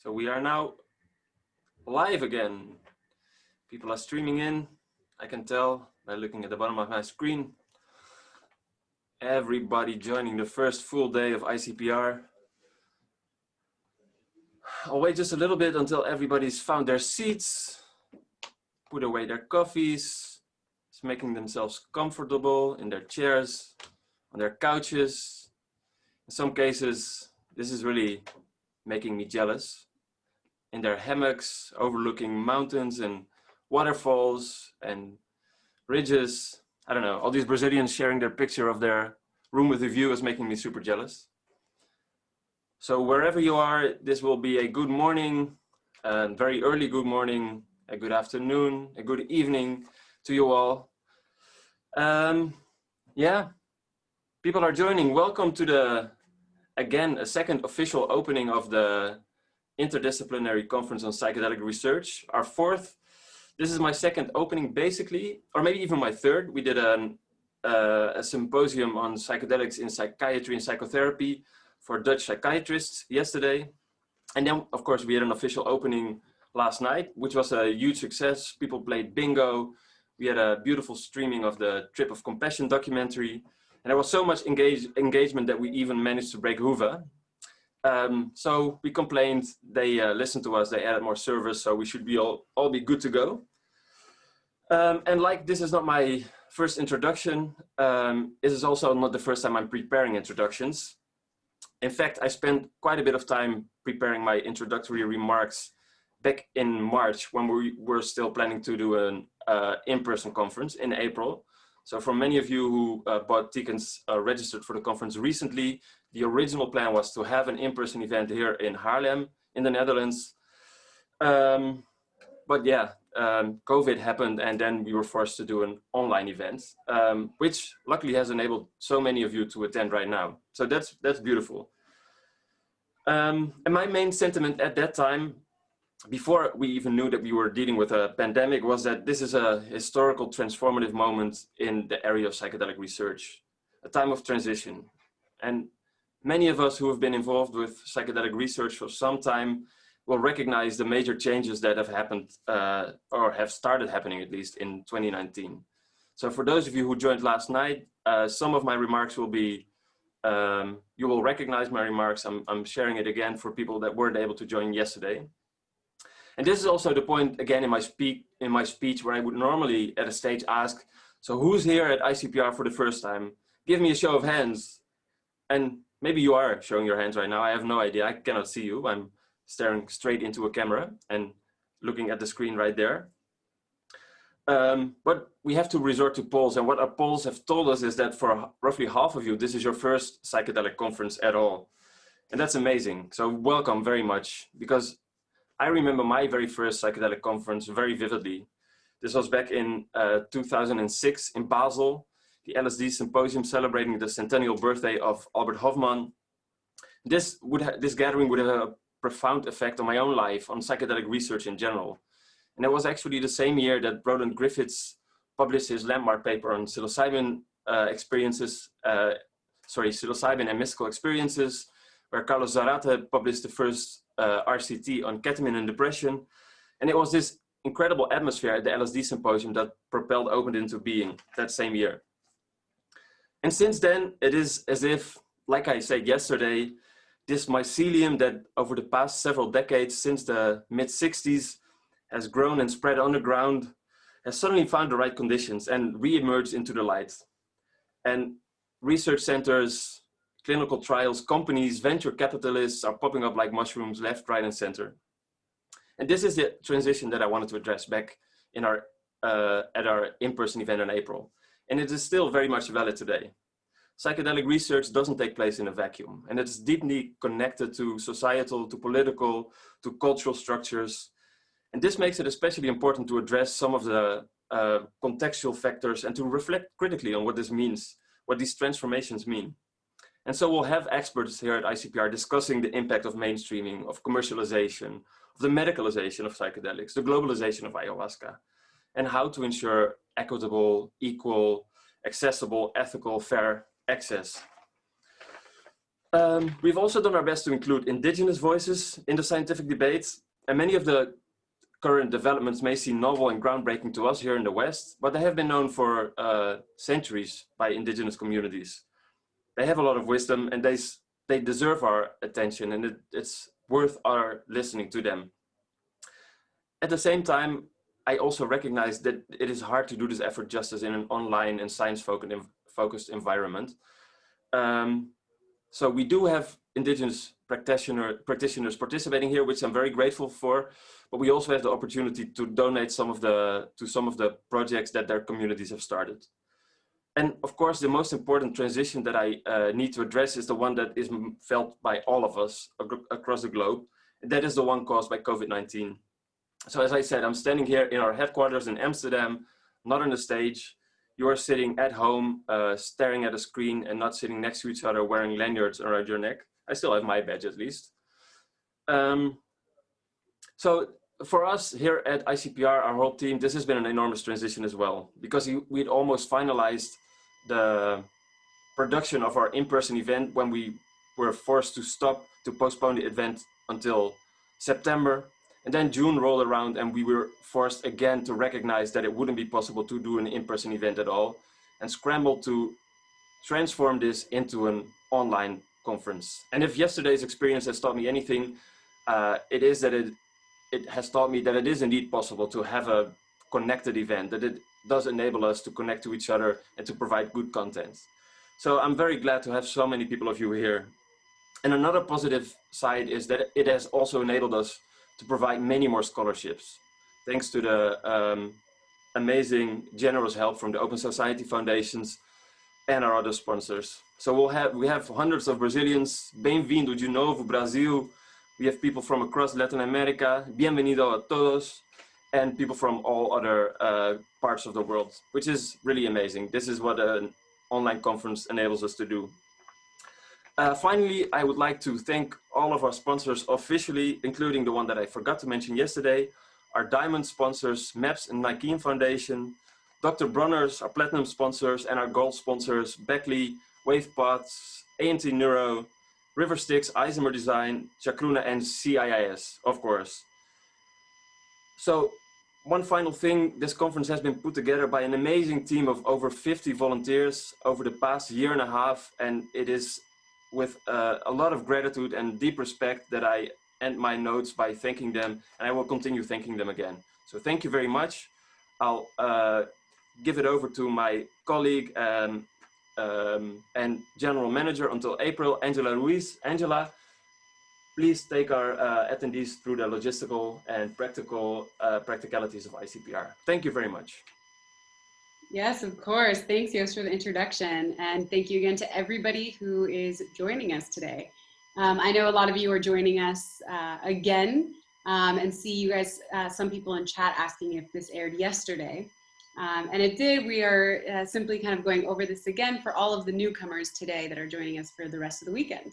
So we are now live again. People are streaming in. I can tell by looking at the bottom of my screen. Everybody joining the first full day of ICPR. I'll wait just a little bit until everybody's found their seats, put away their coffees, making themselves comfortable in their chairs, on their couches. In some cases, this is really making me jealous. In their hammocks, overlooking mountains and waterfalls and ridges. I don't know, all these Brazilians sharing their picture of their room with a view is making me super jealous. So wherever you are, this will be a good morning, a very early good morning, a good afternoon, a good evening to you all. Yeah, people are joining. Welcome to the, again, a second official opening of the Interdisciplinary Conference on Psychedelic Research, our fourth. This is my second opening basically, or maybe even my third. We did a symposium on psychedelics in psychiatry and psychotherapy for Dutch psychiatrists yesterday. And then of course we had an official opening last night, which was a huge success. People played bingo. We had a beautiful streaming of the Trip of Compassion documentary. And there was so much engagement that we even managed to break Hoeva. So we complained, they listened to us, they added more servers, so we should be all be good to go. And like this is not my first introduction, this is also not the first time I'm preparing introductions. In fact, I spent quite a bit of time preparing my introductory remarks back in March when we were still planning to do an in-person conference in April. So for many of you who bought tickets registered for the conference recently, the original plan was to have an in-person event here in Haarlem in the Netherlands. But yeah, COVID happened and then we were forced to do an online event, which luckily has enabled so many of you to attend right now. So that's beautiful. And my main sentiment at that time, before we even knew that we were dealing with a pandemic, was that this is a historical transformative moment in the area of psychedelic research, a time of transition. And many of us who have been involved with psychedelic research for some time will recognize the major changes that have happened or have started happening at least in 2019. So for those of you who joined last night, some of my remarks will be, you will recognize my remarks. I'm sharing it again for people that weren't able to join yesterday. And this is also the point, again, in my speech where I would normally at a stage ask, so who's here at ICPR for the first time? Give me a show of hands. And maybe you are showing your hands right now. I have no idea. I cannot see you. I'm staring straight into a camera and looking at the screen right there. But we have to resort to polls. And what our polls have told us is that for roughly half of you, this is your first psychedelic conference at all. And that's amazing. So welcome very much, because I remember my very first psychedelic conference very vividly. This was back in 2006 in Basel, the LSD symposium celebrating the centennial birthday of Albert Hofmann. This gathering would have a profound effect on my own life, on psychedelic research in general. And it was actually the same year that Roland Griffiths published his landmark paper on psilocybin psilocybin and mystical experiences, where Carlos Zarate published the first RCT on ketamine and depression. And it was this incredible atmosphere at the LSD symposium that propelled Open into being that same year. And since then, it is as if, like I said yesterday, this mycelium that over the past several decades, since the mid-60s, has grown and spread underground, has suddenly found the right conditions and re-emerged into the light. And research centers, clinical trials, companies, venture capitalists are popping up like mushrooms left, right, and center. And this is the transition that I wanted to address back in our, at our in-person event in April. And it is still very much valid today. Psychedelic research doesn't take place in a vacuum, and it's deeply connected to societal, to political, to cultural structures. And this makes it especially important to address some of the contextual factors and to reflect critically on what this means, what these transformations mean. And so we'll have experts here at ICPR discussing the impact of mainstreaming, of commercialization, of the medicalization of psychedelics, the globalization of ayahuasca, and how to ensure equitable, equal, accessible, ethical, fair access. We've also done our best to include indigenous voices in the scientific debates, and many of the current developments may seem novel and groundbreaking to us here in the West, but they have been known for centuries by indigenous communities. They have a lot of wisdom, and they deserve our attention, and it's worth our listening to them. At the same time, I also recognize that it is hard to do this effort justice in an online and science-focused environment. So we do have indigenous practitioners participating here, which I'm very grateful for, but we also have the opportunity to donate some of the projects that their communities have started. And of course, the most important transition that I need to address is the one that is felt by all of us across the globe. And that is the one caused by COVID-19. So as I said, I'm standing here in our headquarters in Amsterdam, not on the stage. You are sitting at home, staring at a screen and not sitting next to each other, wearing lanyards around your neck. I still have my badge at least. So for us here at ICPR, our whole team, this has been an enormous transition as well, because we'd almost finalized the production of our in-person event when we were forced to postpone the event until September. And then June rolled around and we were forced again to recognize that it wouldn't be possible to do an in-person event at all, and scrambled to transform this into an online conference. And if yesterday's experience has taught me anything, it is that it has taught me that it is indeed possible to have a connected event, that it does enable us to connect to each other and to provide good content. So I'm very glad to have so many people of you here. And another positive side is that it has also enabled us to provide many more scholarships, thanks to the amazing, generous help from the Open Society Foundations and our other sponsors. So we have hundreds of Brazilians. Bem-vindo de novo, Brasil. We have people from across Latin America. Bienvenido a todos. And people from all other parts of the world, which is really amazing. This is what an online conference enables us to do. Finally, I would like to thank all of our sponsors officially, including the one that I forgot to mention yesterday, our diamond sponsors, MAPS and Nike Foundation, Dr. Bronners, our platinum sponsors, and our gold sponsors, Beckley, WavePods, A&T Neuro, Riversticks, Isomer Design, Chacruna, and CIIS, of course. So one final thing, this conference has been put together by an amazing team of over 50 volunteers over the past year and a half, and it is with a lot of gratitude and deep respect that I end my notes by thanking them, and I will continue thanking them again. So thank you very much. I'll give it over to my colleague and general manager until April, Angela Ruiz. Angela, please take our attendees through the logistical and practicalities of ICPR. Thank you very much. Yes, of course. Thanks, Joost, for the introduction. And thank you again to everybody who is joining us today. I know a lot of you are joining us again, and see you guys, some people in chat asking if this aired yesterday. And it did. We are simply kind of going over this again for all of the newcomers today that are joining us for the rest of the weekend.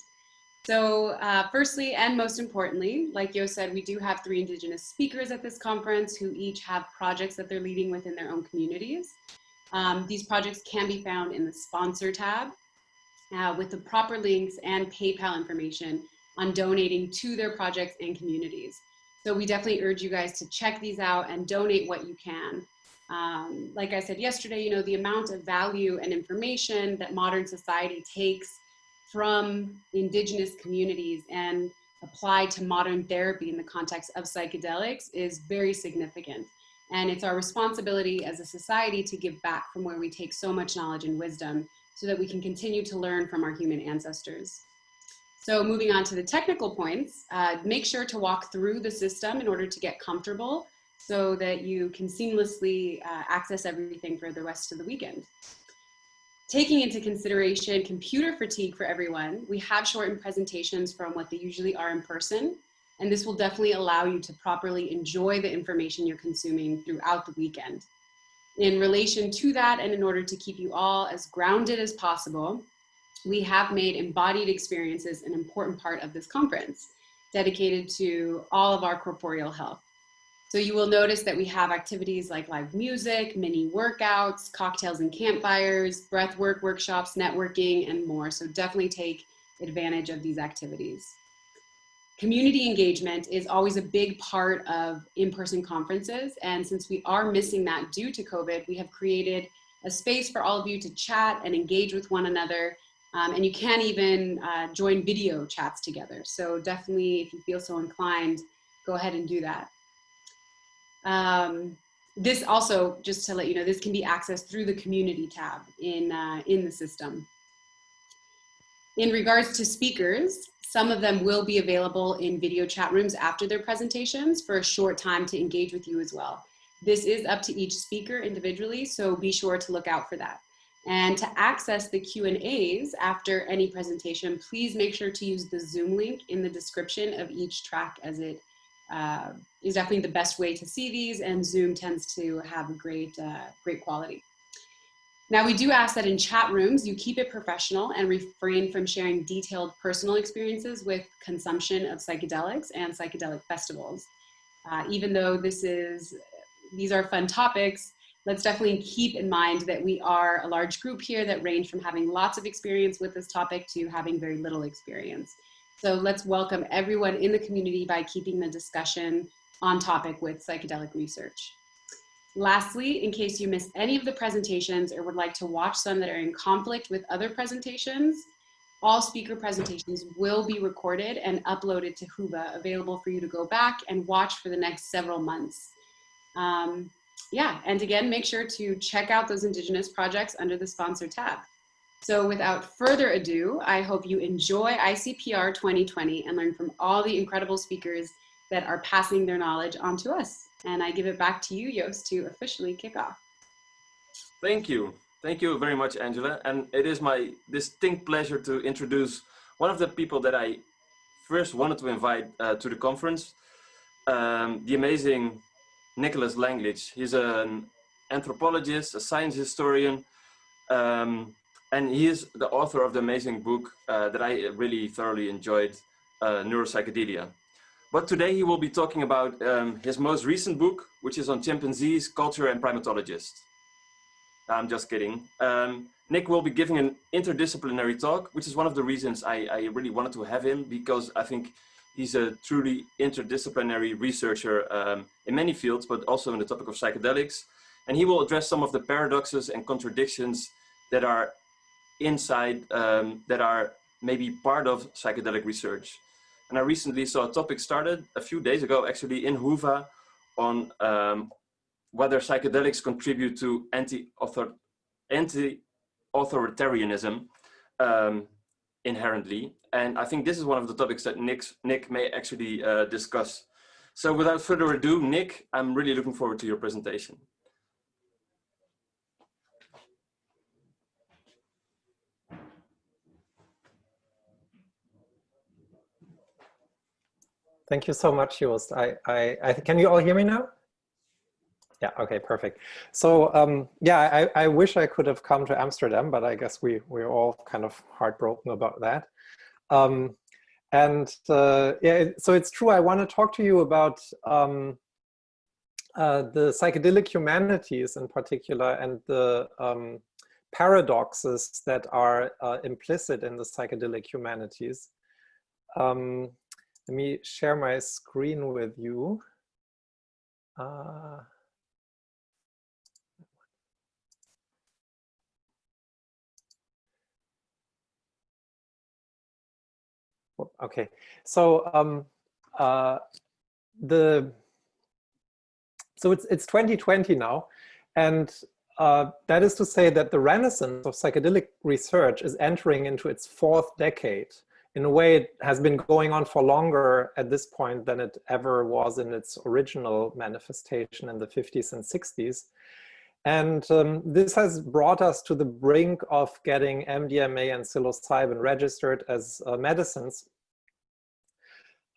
So firstly, and most importantly, like Joost said, we do have 3 Indigenous speakers at this conference who each have projects that they're leading within their own communities. These projects can be found in the sponsor tab with the proper links and PayPal information on donating to their projects and communities. So we definitely urge you guys to check these out and donate what you can. Like I said yesterday, you know, the amount of value and information that modern society takes from Indigenous communities and applied to modern therapy in the context of psychedelics is very significant. And it's our responsibility as a society to give back from where we take so much knowledge and wisdom so that we can continue to learn from our human ancestors. So moving on to the technical points, make sure to walk through the system in order to get comfortable so that you can seamlessly access everything for the rest of the weekend. Taking into consideration computer fatigue for everyone, we have shortened presentations from what they usually are in person. And this will definitely allow you to properly enjoy the information you're consuming throughout the weekend. In relation to that, and in order to keep you all as grounded as possible, we have made embodied experiences an important part of this conference, dedicated to all of our corporeal health. So you will notice that we have activities like live music, mini workouts, cocktails and campfires, breathwork workshops, networking, and more. So definitely take advantage of these activities. Community engagement is always a big part of in-person conferences. And since we are missing that due to COVID, we have created a space for all of you to chat and engage with one another. And you can even join video chats together. So definitely, if you feel so inclined, go ahead and do that. This also, just to let you know, this can be accessed through the community tab in the system. In regards to speakers, some of them will be available in video chat rooms after their presentations for a short time to engage with you as well. This is up to each speaker individually, so be sure to look out for that. And to access the Q&As after any presentation, please make sure to use the Zoom link in the description of each track, as it is definitely the best way to see these, and Zoom tends to have great quality. Now, we do ask that in chat rooms, you keep it professional and refrain from sharing detailed personal experiences with consumption of psychedelics and psychedelic festivals. Even though these are fun topics, let's definitely keep in mind that we are a large group here that range from having lots of experience with this topic to having very little experience. So let's welcome everyone in the community by keeping the discussion on topic with psychedelic research. Lastly, in case you missed any of the presentations or would like to watch some that are in conflict with other presentations, all speaker presentations will be recorded and uploaded to Huva, available for you to go back and watch for the next several months. Yeah, and again, make sure to check out those Indigenous projects under the sponsor tab. So without further ado, I hope you enjoy ICPR 2020 and learn from all the incredible speakers that are passing their knowledge on to us. And I give it back to you, Joost, to officially kick off. Thank you. Thank you very much, Angela. And it is my distinct pleasure to introduce one of the people that I first wanted to invite to the conference, the amazing Nicholas Langledge. He's an anthropologist, a science historian, and he is the author of the amazing book that I really thoroughly enjoyed, Neuropsychedelia. But today he will be talking about his most recent book, which is on chimpanzees, culture, and primatologists. I'm just kidding. Nick will be giving an interdisciplinary talk, which is one of the reasons I really wanted to have him, because I think he's a truly interdisciplinary researcher in many fields, but also in the topic of psychedelics. And he will address some of the paradoxes and contradictions that are inside, that are maybe part of psychedelic research. And I recently saw a topic started a few days ago, actually in Huva, on whether psychedelics contribute to anti-authoritarianism inherently. And I think this is one of the topics that Nick may actually discuss. So without further ado, Nick, I'm really looking forward to your presentation. Thank you so much, Joost. Can you all hear me now? Yeah, okay, perfect. So yeah, I wish I could have come to Amsterdam, but I guess we're all kind of heartbroken about that. Yeah, so it's true, I want to talk to you about the psychedelic humanities in particular, and the paradoxes that are implicit in the psychedelic humanities. Let me share my screen with you. Okay, so it's 2020 now, and that is to say that the renaissance of psychedelic research is entering into its 4th decade. In a way, it has been going on for longer at this point than it ever was in its original manifestation in the 50s and 60s. And this has brought us to the brink of getting MDMA and psilocybin registered as medicines.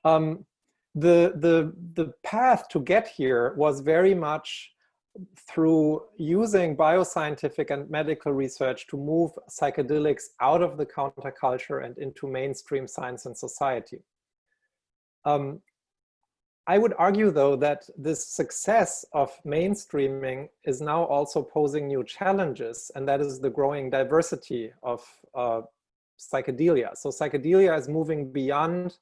The path to get here was very much through using bioscientific and medical research to move psychedelics out of the counterculture and into mainstream science and society. I would argue, though, that this success of mainstreaming is now also posing new challenges, and that is the growing diversity of psychedelia. So psychedelia is moving beyond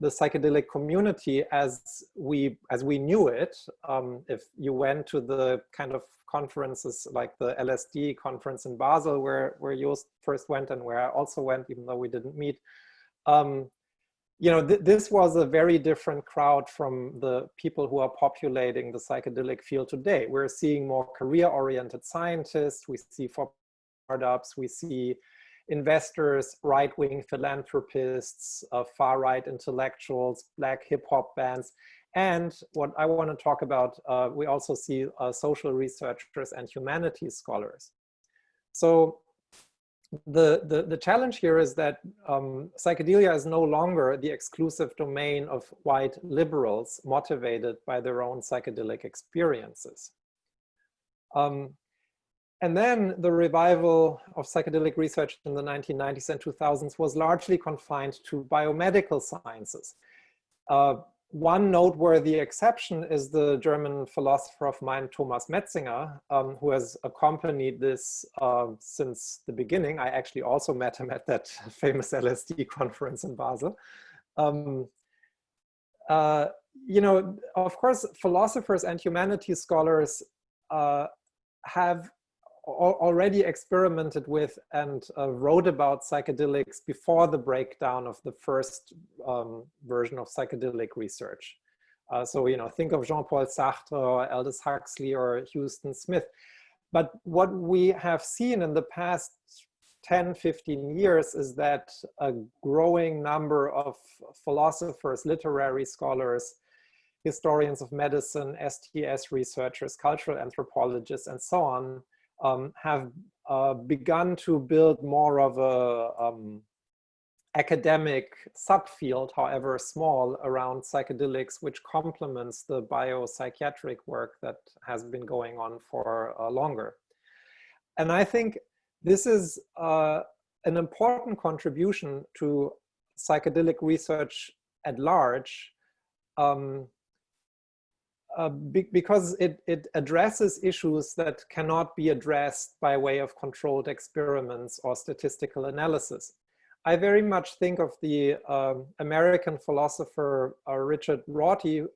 the psychedelic community as we knew it. If you went to the kind of conferences like the LSD conference in Basel, where Joost first went and where I also went, even though we didn't meet, you know, this was a very different crowd from the people who are populating the psychedelic field today. We're seeing more career-oriented scientists, we see for startups, we see investors, right-wing philanthropists, far-right intellectuals, Black hip-hop bands. And what I want to talk about, we also see social researchers and humanities scholars. So the challenge here is that psychedelia is no longer the exclusive domain of white liberals motivated by their own psychedelic experiences. And then the revival of psychedelic research in the 1990s and 2000s was largely confined to biomedical sciences. One noteworthy exception is the German philosopher of mind, Thomas Metzinger, who has accompanied this since the beginning. I actually also met him at that famous LSD conference in Basel. You know, of course, philosophers and humanities scholars have already experimented with and wrote about psychedelics before the breakdown of the first version of psychedelic research. So, you know, think of Jean-Paul Sartre or Aldous Huxley or Houston Smith. But what we have seen in the past 10, 15 years is that a growing number of philosophers, literary scholars, historians of medicine, STS researchers, cultural anthropologists, and so on, have begun to build more of a academic subfield, however small, around psychedelics, which complements the biopsychiatric work that has been going on for longer. And I think this is an important contribution to psychedelic research at large, because it addresses issues that cannot be addressed by way of controlled experiments or statistical analysis. I very much think of the American philosopher Richard Rorty's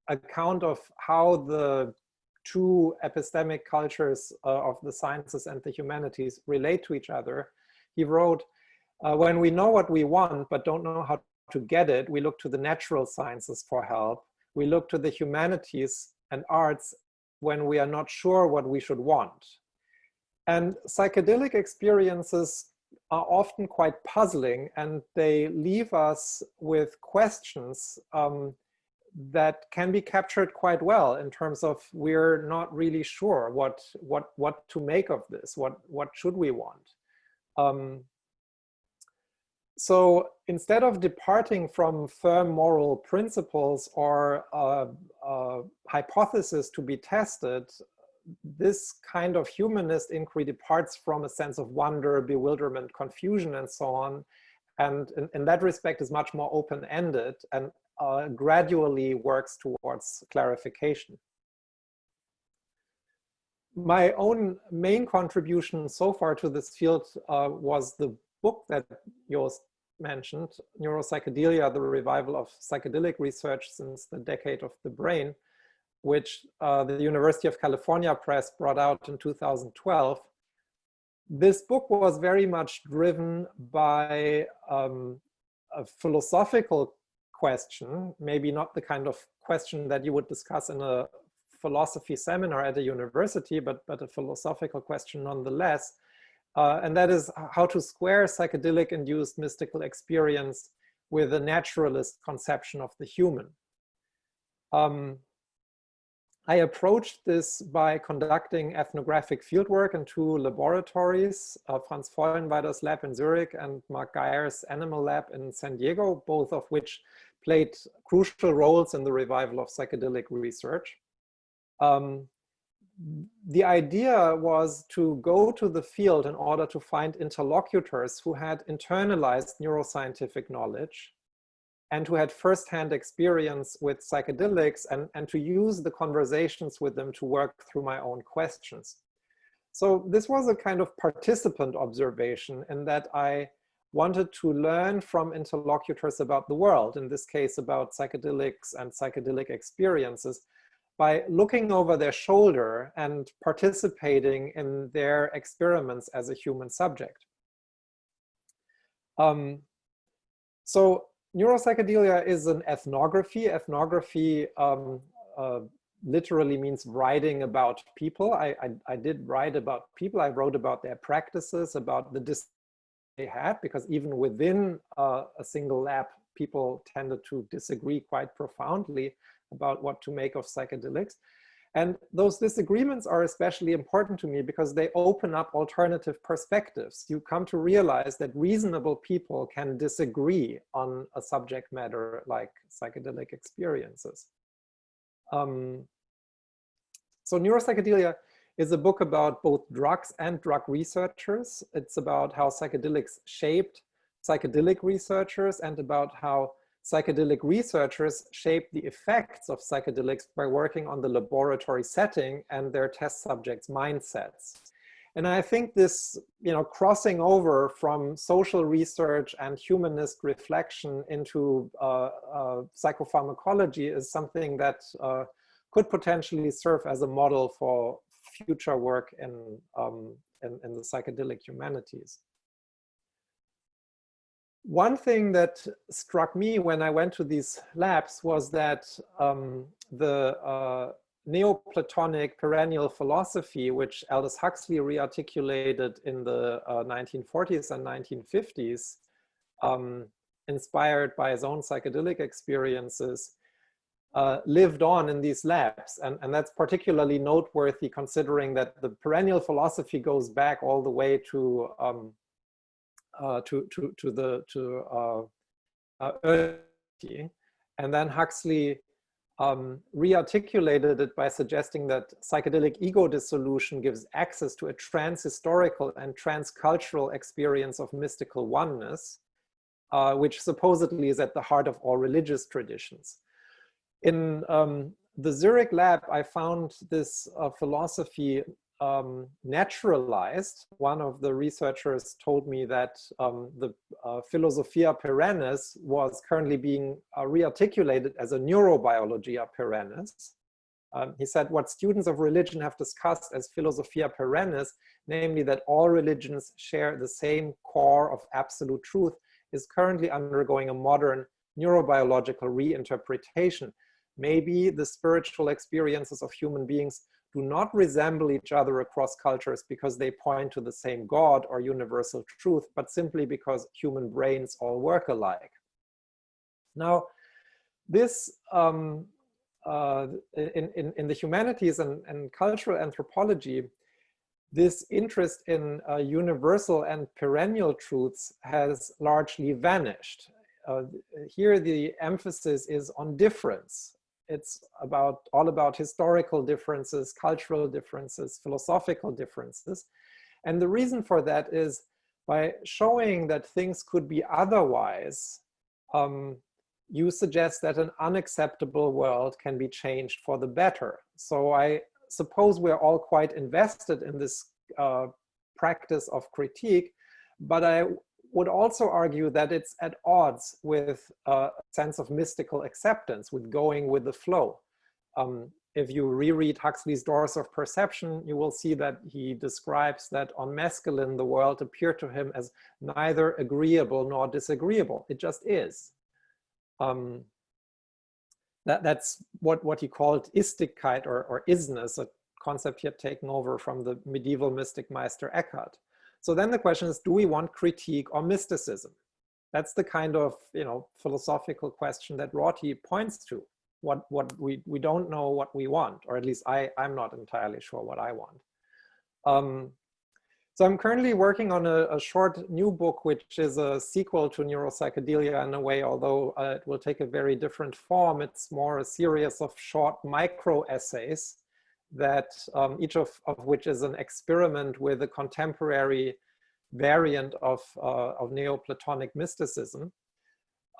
account of how the two epistemic cultures of the sciences and the humanities relate to each other. He wrote, when we know what we want but don't know how to get it, we look to the natural sciences for help. We look to the humanities and arts when we are not sure what we should want. And psychedelic experiences are often quite puzzling, and they leave us with questions that can be captured quite well in terms of we're not really sure what to make of this, what should we want. So instead of departing from firm moral principles or hypothesis to be tested, this kind of humanist inquiry departs from a sense of wonder, bewilderment, confusion, and so on. And in that respect is much more open-ended and gradually works towards clarification. My own main contribution so far to this field was the book that Joost mentioned, Neuropsychedelia, the Revival of Psychedelic Research Since the Decade of the Brain, which the University of California Press brought out in 2012. This book was very much driven by a philosophical question, maybe not the kind of question that you would discuss in a philosophy seminar at a university, but a philosophical question nonetheless. And that is how to square psychedelic-induced mystical experience with a naturalist conception of the human. I approached this by conducting ethnographic fieldwork in two laboratories, Franz Vollenweider's lab in Zurich and Mark Geyer's animal lab in San Diego, both of which played crucial roles in the revival of psychedelic research. The idea was to go to the field in order to find interlocutors who had internalized neuroscientific knowledge and who had firsthand experience with psychedelics, and to use the conversations with them to work through my own questions. So this was a kind of participant observation in that I wanted to learn from interlocutors about the world, in this case about psychedelics and psychedelic experiences, by looking over their shoulder and participating in their experiments as a human subject. So neuropsychedelia is an ethnography. Ethnography literally means writing about people. I did write about people. I wrote about their practices, about the they had, because even within a single lab, people tended to disagree quite profoundly about what to make of psychedelics. And those disagreements are especially important to me because they open up alternative perspectives. You come to realize that reasonable people can disagree on a subject matter like psychedelic experiences. So Neuropsychedelia is a book about both drugs and drug researchers. It's about how psychedelics shaped psychedelic researchers and about how psychedelic researchers shape the effects of psychedelics by working on the laboratory setting and their test subjects' mindsets. And I think this, crossing over from social research and humanist reflection into psychopharmacology is something that could potentially serve as a model for future work in the psychedelic humanities. One thing that struck me when I went to these labs was that the Neoplatonic perennial philosophy, which Aldous Huxley rearticulated in the 1940s and 1950s, inspired by his own psychedelic experiences, lived on in these labs. And that's particularly noteworthy considering that the perennial philosophy goes back all the way to early, and then Huxley rearticulated it by suggesting that psychedelic ego dissolution gives access to a trans-historical and trans-cultural experience of mystical oneness, which supposedly is at the heart of all religious traditions. In the Zurich lab, I found this philosophy naturalized. One of the researchers told me that the Philosophia Perennis was currently being rearticulated as a neurobiologia perennis. He said what students of religion have discussed as Philosophia Perennis, namely that all religions share the same core of absolute truth, is currently undergoing a modern neurobiological reinterpretation. Maybe the spiritual experiences of human beings do not resemble each other across cultures because they point to the same God or universal truth, but simply because human brains all work alike. Now, this in the humanities and cultural anthropology, this interest in universal and perennial truths has largely vanished. Here, the emphasis is on difference. It's all about historical differences, cultural differences, philosophical differences. And the reason for that is by showing that things could be otherwise, you suggest that an unacceptable world can be changed for the better. So I suppose we're all quite invested in this practice of critique, but I would also argue that it's at odds with a sense of mystical acceptance, with going with the flow. If you reread Huxley's Doors of Perception, you will see that he describes that on mescaline, the world appeared to him as neither agreeable nor disagreeable. It just is. That's what he called Istigkeit or isness, a concept he had taken over from the medieval mystic Meister Eckhart. So then the question is, do we want critique or mysticism? That's the kind of philosophical question that Rorty points to. What we don't know what we want, or at least I'm not entirely sure what I want. So I'm currently working on a short new book, which is a sequel to Neuropsychedelia in a way, although it will take a very different form. It's more a series of short micro essays that each of which is an experiment with a contemporary variant of Neoplatonic mysticism.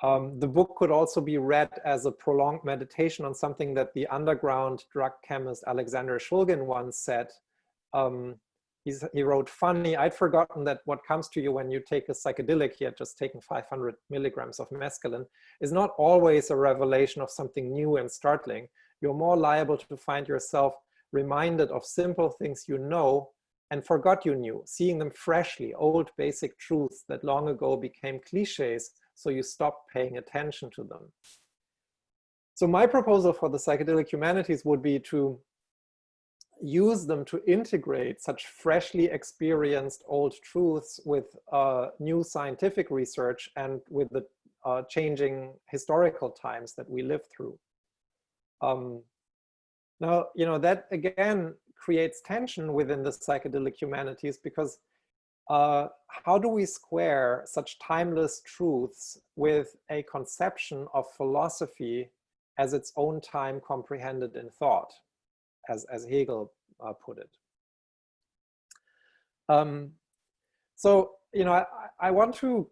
The book could also be read as a prolonged meditation on something that the underground drug chemist Alexander Shulgin once said. he wrote, funny, I'd forgotten that what comes to you when you take a psychedelic, he had just taken 500 milligrams of mescaline, is not always a revelation of something new and startling. You're more liable to find yourself reminded of simple things you know and forgot you knew, seeing them freshly, old basic truths that long ago became cliches, so you stopped paying attention to them. So my proposal for the psychedelic humanities would be to use them to integrate such freshly experienced old truths with new scientific research and with the changing historical times that we live through. Now, that again creates tension within the psychedelic humanities, because how do we square such timeless truths with a conception of philosophy as its own time comprehended in thought, as Hegel put it? So, I want to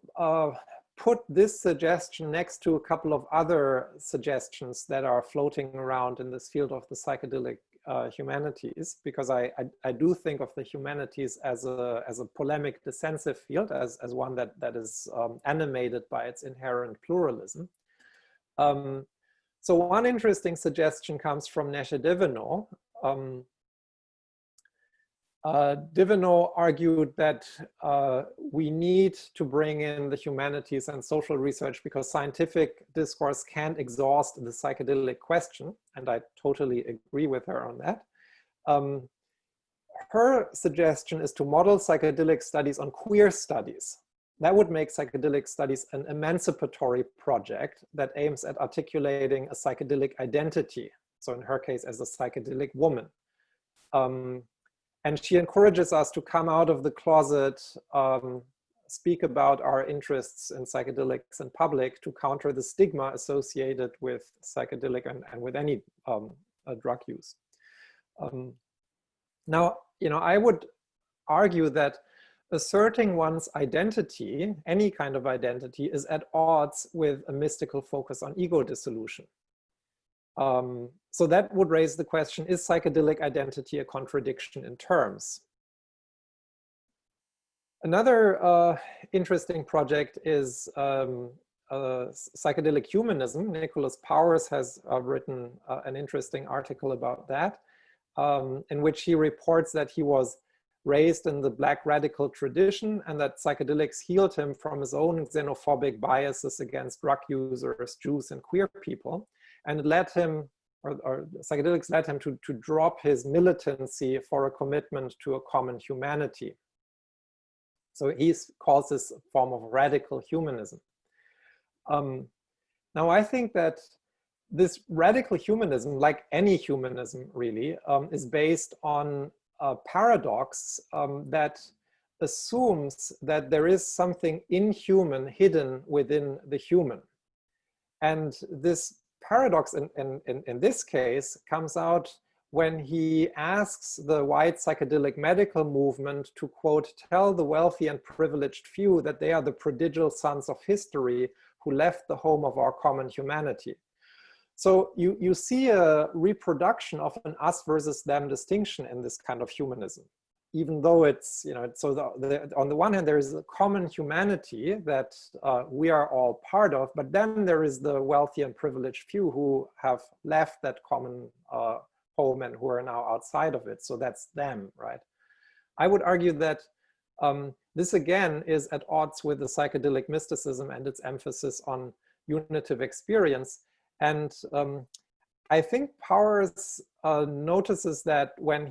put this suggestion next to a couple of other suggestions that are floating around in this field of the psychedelic humanities, because I do think of the humanities as a polemic dissensive field, as one that is animated by its inherent pluralism. So one interesting suggestion comes from Neshe Divenot. Divenot argued that we need to bring in the humanities and social research because scientific discourse can't exhaust the psychedelic question, and I totally agree with her on that. Her suggestion is to model psychedelic studies on queer studies. That would make psychedelic studies an emancipatory project that aims at articulating a psychedelic identity. So in her case, as a psychedelic woman. And she encourages us to come out of the closet, speak about our interests in psychedelics in public to counter the stigma associated with psychedelic and with any drug use. Now, I would argue that asserting one's identity, any kind of identity, is at odds with a mystical focus on ego dissolution. So that would raise the question, is psychedelic identity a contradiction in terms? Another interesting project is psychedelic humanism. Nicholas Powers has written an interesting article about that, in which he reports that he was raised in the Black radical tradition and that psychedelics healed him from his own xenophobic biases against drug users, Jews, and queer people. And it led him, or psychedelics led him to drop his militancy for a commitment to a common humanity. So he calls this a form of radical humanism. Now I think that this radical humanism, like any humanism really, is based on a paradox that assumes that there is something inhuman hidden within the human. And this paradox in this case comes out when he asks the white psychedelic medical movement to, quote, tell the wealthy and privileged few that they are the prodigal sons of history who left the home of our common humanity. So you see a reproduction of an us versus them distinction in this kind of humanism, even though it's, so on the one hand, there is a common humanity that we are all part of, but then there is the wealthy and privileged few who have left that common home and who are now outside of it. So that's them, right? I would argue that this again is at odds with the psychedelic mysticism and its emphasis on unitive experience. And I think Powers notices that when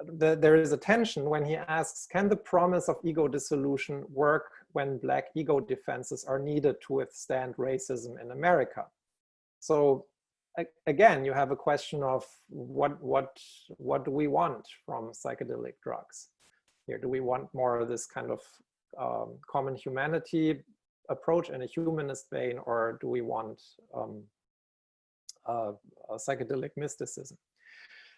there is a tension when he asks, can the promise of ego dissolution work when Black ego defenses are needed to withstand racism in America? So again, you have a question of what do we want from psychedelic drugs? Here, do we want more of this kind of common humanity approach in a humanist vein, or do we want a psychedelic mysticism?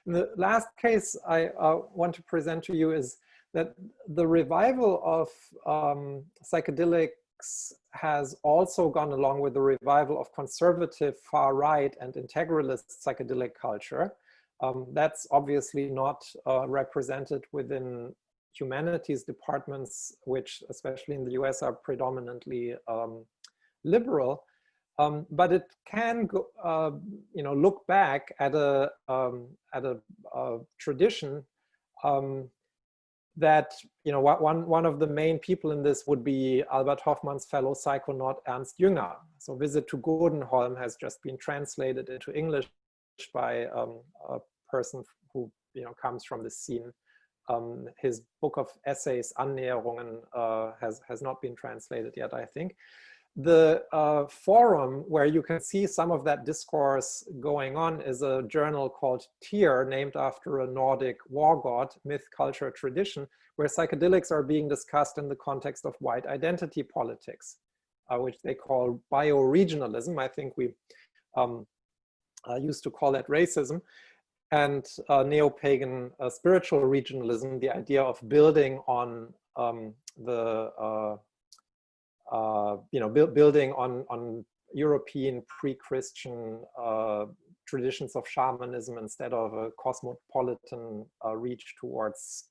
And the last case I want to present to you is that the revival of psychedelics has also gone along with the revival of conservative far-right and integralist psychedelic culture. That's obviously not represented within humanities departments, which especially in the US are predominantly liberal. But it can go, look back at a tradition that, one of the main people in this would be Albert Hoffmann's fellow psychonaut Ernst Jünger. So Visit to Godenholm has just been translated into English by a person who comes from the scene. His book of essays, Annäherungen, has not been translated yet, I think. The forum where you can see some of that discourse going on is a journal called Tyr, named after a Nordic war god, myth, culture, tradition, where psychedelics are being discussed in the context of white identity politics, which they call bioregionalism. I think we used to call that racism. And neo-pagan spiritual regionalism, the idea of building on building on European pre-Christian traditions of shamanism instead of a cosmopolitan reach towards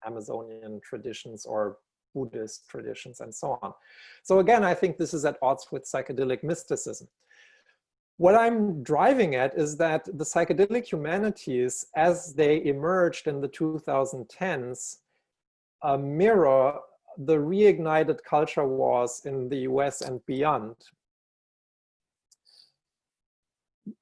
Amazonian traditions or Buddhist traditions and so on. So again, I think this is at odds with psychedelic mysticism. What I'm driving at is that the psychedelic humanities, as they emerged in the 2010s, mirror the reignited culture wars in the US and beyond.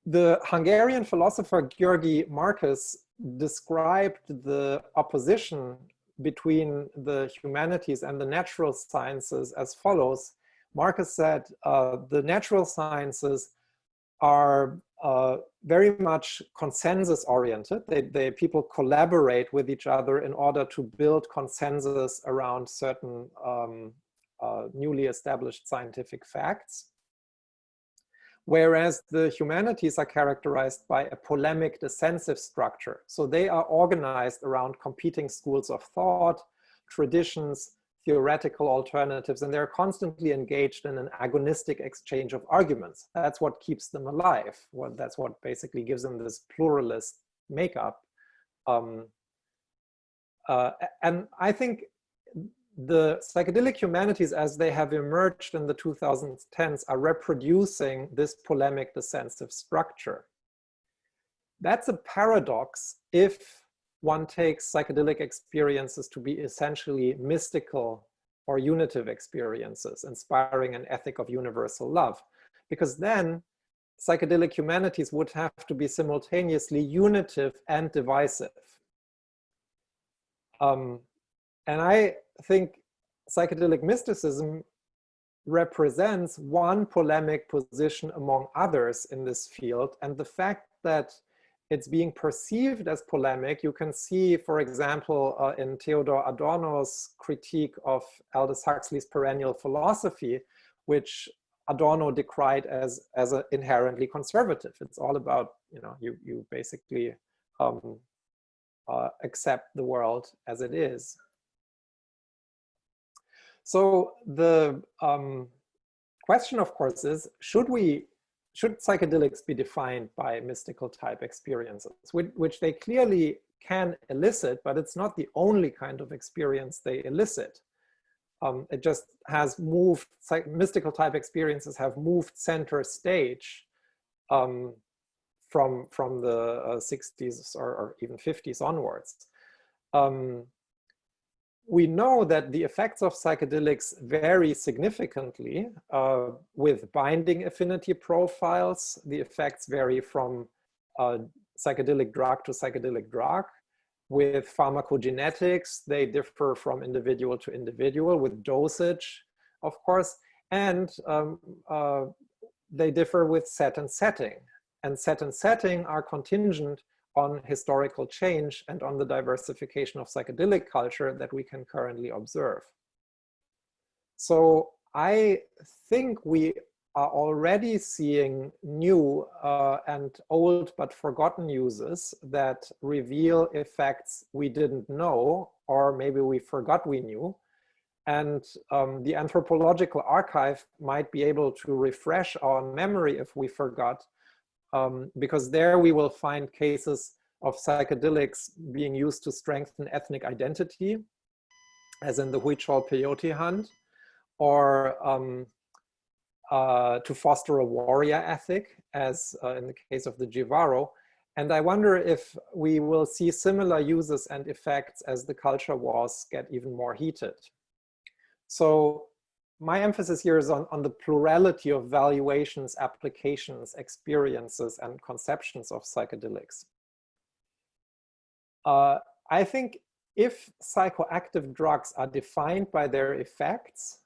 The Hungarian philosopher György Marcus described the opposition between the humanities and the natural sciences as follows. Marcus said, the natural sciences are very much consensus oriented. People collaborate with each other in order to build consensus around certain newly established scientific facts. Whereas the humanities are characterized by a polemic dissensive structure. So they are organized around competing schools of thought, traditions, theoretical alternatives, and they're constantly engaged in an agonistic exchange of arguments. That's what keeps them alive. Well, that's what basically gives them this pluralist makeup. And I think the psychedelic humanities, as they have emerged in the 2010s, are reproducing this polemic dissensive structure. That's a paradox if one takes psychedelic experiences to be essentially mystical or unitive experiences, inspiring an ethic of universal love. Because then psychedelic humanities would have to be simultaneously unitive and divisive. And I think psychedelic mysticism represents one polemic position among others in this field, and the fact that it's being perceived as polemic, you can see, for example, in Theodor Adorno's critique of Aldous Huxley's Perennial philosophy, which Adorno decried as an inherently conservative. It's all about, you basically accept the world as it is. So the question, of course, is, should psychedelics be defined by mystical type experiences, which they clearly can elicit, but it's not the only kind of experience they elicit. It just has moved, mystical type experiences have moved center stage from the 60s or even 50s onwards. We know that the effects of psychedelics vary significantly with binding affinity profiles. The effects vary from psychedelic drug to psychedelic drug. With pharmacogenetics, they differ from individual to individual, with dosage, of course, and they differ with set and setting. And set and setting are contingent on historical change and on the diversification of psychedelic culture that we can currently observe. So I think we are already seeing new and old but forgotten uses that reveal effects we didn't know, or maybe we forgot we knew. And the anthropological archive might be able to refresh our memory if we forgot, because there we will find cases of psychedelics being used to strengthen ethnic identity, as in the Huichol peyote hunt, or to foster a warrior ethic, as in the case of the Jivaro. And I wonder if we will see similar uses and effects as the culture wars get even more heated. So my emphasis here is on the plurality of valuations, applications, experiences, and conceptions of psychedelics. I think if psychoactive drugs are defined by their effects,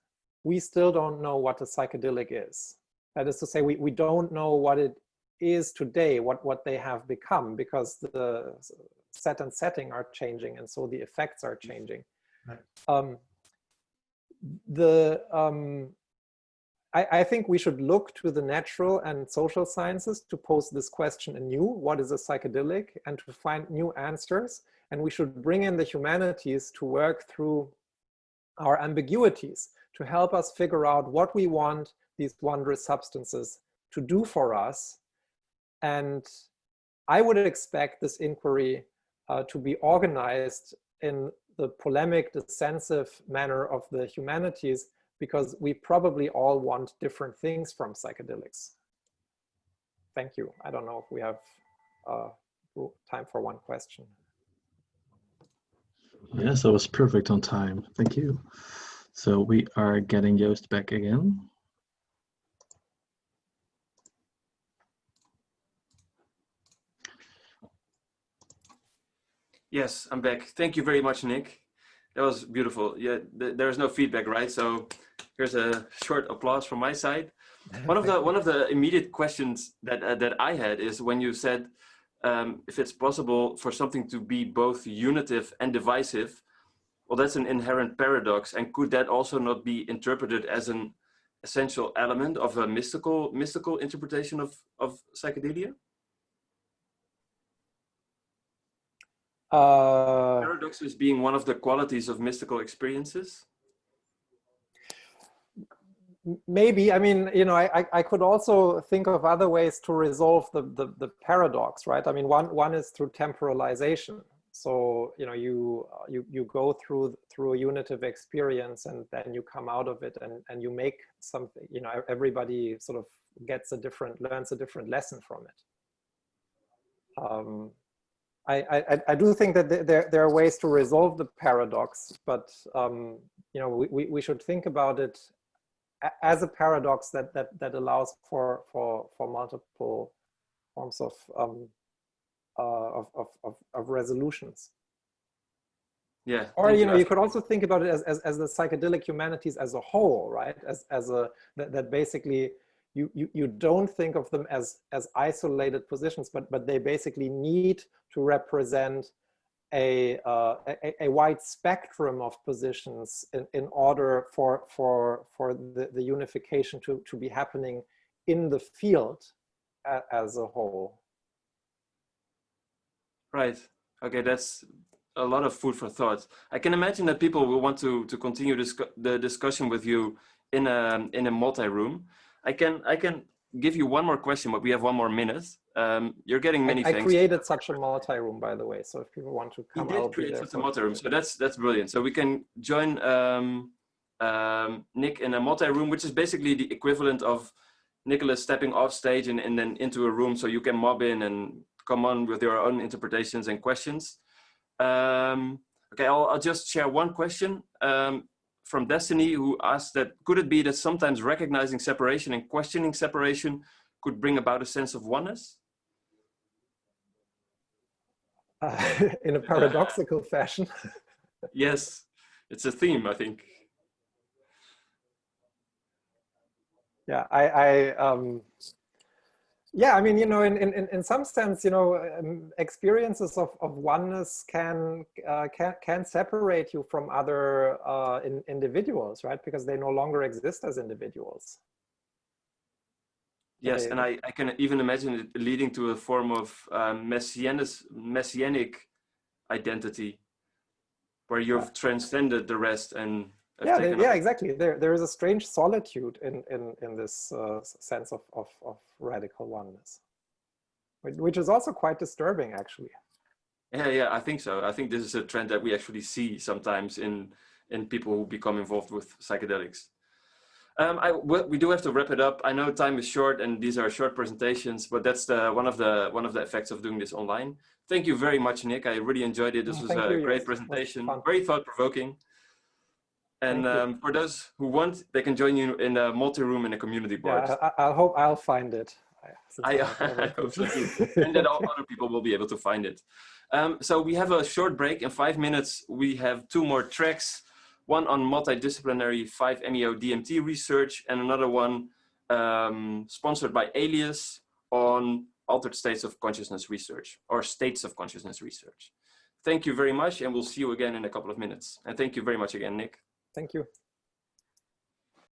we still don't know what a psychedelic is. That is to say, we don't know what it is today, what they have become, because the set and setting are changing, and so the effects are changing. Right. I think we should look to the natural and social sciences to pose this question anew: what is a psychedelic? And to find new answers. And we should bring in the humanities to work through our ambiguities, to help us figure out what we want these wondrous substances to do for us. And I would expect this inquiry to be organized in the polemic, dissensive manner of the humanities, because we probably all want different things from psychedelics. Thank you. I don't know if we have time for one question. Yes, that was perfect on time. Thank you. So we are getting Joost back again. Yes, I'm back. Thank you very much, Nick. That was beautiful. Yeah, there is no feedback, right? So here's a short applause from my side. One of the immediate questions that I had is when you said if it's possible for something to be both unitive and divisive. Well, that's an inherent paradox, and could that also not be interpreted as an essential element of a mystical interpretation of psychedelia? Paradoxes being one of the qualities of mystical experiences? Maybe. I mean, you know, I could also think of other ways to resolve the paradox, right? I mean, one is through temporalization. So, you know, you go through a unitive experience, and then you come out of it, and you make something, you know, everybody sort of learns a different lesson from it. I do think that there are ways to resolve the paradox, but you know, we should think about it as a paradox that allows for multiple forms of resolutions. Yeah. Or you know, you could also think about it as the psychedelic humanities as a whole, right? That basically you don't think of them as isolated positions, but they basically need to represent a wide spectrum of positions in order for the unification to be happening in the field as a whole. Right. Okay, that's a lot of food for thought. I can imagine that people will want to continue the discussion with you in a multi-room. I can give you one more question, but we have 1 more minute. You're getting many thanks. I created such a multi-room, by the way, so if people want to come, I'll create such a multi-room. So that's brilliant. So we can join Nick in a multi-room, which is basically the equivalent of Nicholas stepping off stage and then into a room, so you can mob in and come on with your own interpretations and questions. Okay, I'll just share one question from Destiny, who asked that, could it be that sometimes recognizing separation and questioning separation could bring about a sense of oneness? In a paradoxical fashion. Yes, it's a theme, I think. Yeah, yeah, I mean, you know, in some sense, you know, experiences of oneness can separate you from other individuals, right? Because they no longer exist as individuals. Yes, and I can even imagine it leading to a form of messianic identity, where you've transcended the rest and yeah, exactly. There is a strange solitude in this sense of radical oneness, which is also quite disturbing, actually. Yeah, I think so. I think this is a trend that we actually see sometimes in people who become involved with psychedelics. We do have to wrap it up. I know time is short and these are short presentations, but that's one of the effects of doing this online. Thank you very much, Nick. I really enjoyed it. This was a great presentation, very thought-provoking. And for those who want, they can join you in a multi-room in a community board. Yeah, I hope I'll find it. I hope so too. And that all other people will be able to find it. So we have a short break. In 5 minutes, we have 2 more tracks. One on multidisciplinary 5-MeO DMT research, and another one sponsored by Alias on altered states of consciousness research, or states of consciousness research. Thank you very much, and we'll see you again in a couple of minutes. And thank you very much again, Nick. Thank you.